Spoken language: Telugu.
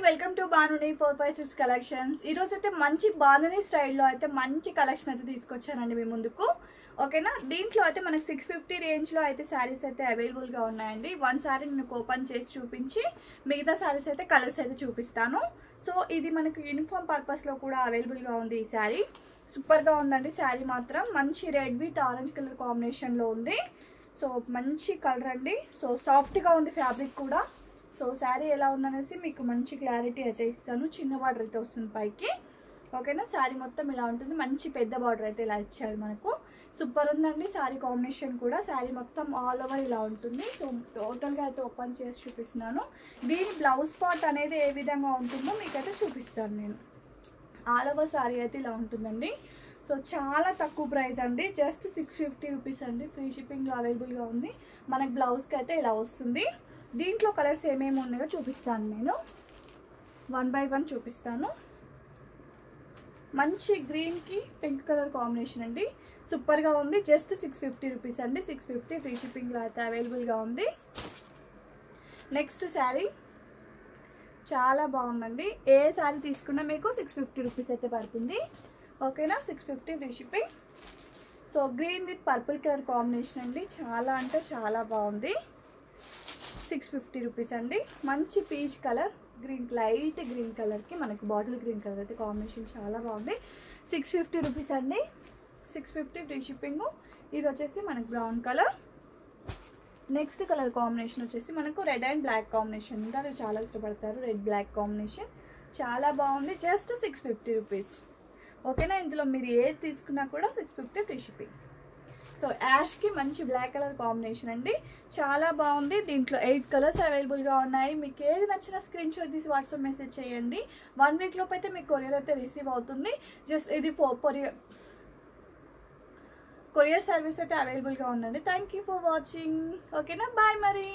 Welcome to బానుని 456 collections. ఈ రోజు అయితే మంచి బానుని స్టైల్లో అయితే మంచి కలెక్షన్ అయితే తీసుకొచ్చానండి మీ ముందుకు. ఓకేనా, దీంట్లో అయితే మనకి 650 రేంజ్లో అయితే శారీస్ అయితే అవైలబుల్గా ఉన్నాయండి. వన్ శారీ నేను ఓపెన్ చేసి చూపించి మిగతా శారీస్ అయితే కలర్స్ అయితే చూపిస్తాను. సో ఇది మనకు యూనిఫామ్ పర్పస్లో కూడా అవైలబుల్గా ఉంది. ఈ శారీ సూపర్గా ఉందండి. శారీ మాత్రం మంచి రెడ్ విత్ ఆరెంజ్ కలర్ కాంబినేషన్లో ఉంది. సో మంచి కలర్ అండి. సో సాఫ్ట్గా ఉంది ఫ్యాబ్రిక్ కూడా. సో శారీ ఎలా ఉందనేసి మీకు మంచి క్లారిటీ అయితే ఇస్తాను. చిన్న బార్డర్ అయితే వస్తుంది పైకి. ఓకేనా, శారీ మొత్తం ఇలా ఉంటుంది. మంచి పెద్ద బార్డర్ అయితే ఇలా ఇచ్చాడు మనకు. సూపర్ ఉందండి శారీ కాంబినేషన్ కూడా. శారీ మొత్తం ఆల్ ఓవర్ ఇలా ఉంటుంది. సో టోటల్గా అయితే ఓపెన్ చేసి చూపిస్తున్నాను. దీని బ్లౌజ్ పార్ట్ అనేది ఏ విధంగా ఉంటుందో మీకైతే చూపిస్తాను నేను. ఆల్ ఓవర్ శారీ అయితే ఇలా ఉంటుందండి. సో చాలా తక్కువ ప్రైస్ అండి, జస్ట్ 650 రూపీస్ అండి. ఫ్రీ షిప్పింగ్లో అవైలబుల్గా ఉంది. మనకి బ్లౌజ్కి అయితే ఇలా వస్తుంది. దీంట్లో కలర్స్ ఏమేమి ఉన్నాయో చూపిస్తాను నేను. 1 by 1 చూపిస్తాను. మంచి గ్రీన్కి పింక్ కలర్ కాంబినేషన్ అండి. సూపర్గా ఉంది. జస్ట్ 650 రూపీస్ అండి. 650 ఫ్రీ షిప్పింగ్లో అయితే అవైలబుల్గా ఉంది. నెక్స్ట్ శారీ చాలా బాగుందండి. ఏ శారీ తీసుకున్నా మీకు 650 రూపీస్ అయితే పడుతుంది. ఓకేనా, 650 free shipping. So green with purple colour combination అండి. చాలా అంటే చాలా బాగుంది. 650 రూపీస్ అండి. మంచి peach colour, green light green కలర్కి మనకు బాటిల్ గ్రీన్ కలర్ అయితే కాంబినేషన్ చాలా బాగుంది. 650 రూపీస్ అండి. 650 ఫ్రీ షిప్పింగ్. ఇది వచ్చేసి మనకు brown colour. Next colour combination వచ్చేసి మనకు రెడ్ అండ్ బ్లాక్ కాంబినేషన్. ఇంకా చాలా ఇష్టపడతారు రెడ్ బ్లాక్ కాంబినేషన్. చాలా బాగుంది. Just 650 rupees. ఓకేనా, ఇందులో మీరు ఏది తీసుకున్నా కూడా 650 ఫ్రీ షిప్పింగ్. సో యాష్కి మంచి బ్లాక్ కలర్ కాంబినేషన్ అండి. చాలా బాగుంది. దీంట్లో 8 కలర్స్ అవైలబుల్గా ఉన్నాయి. మీకు ఏది నచ్చిన స్క్రీన్ షాట్ తీసి వాట్సాప్ మెసేజ్ చేయండి. 1 వీక్ లోపు అయితే మీకు కొరియర్ అయితే రిసీవ్ అవుతుంది. జస్ట్ ఇది కొరియర్ సర్వీస్ అయితే అవైలబుల్గా ఉందండి. Thank you for watching. ఓకేనా, బాయ్ మరి.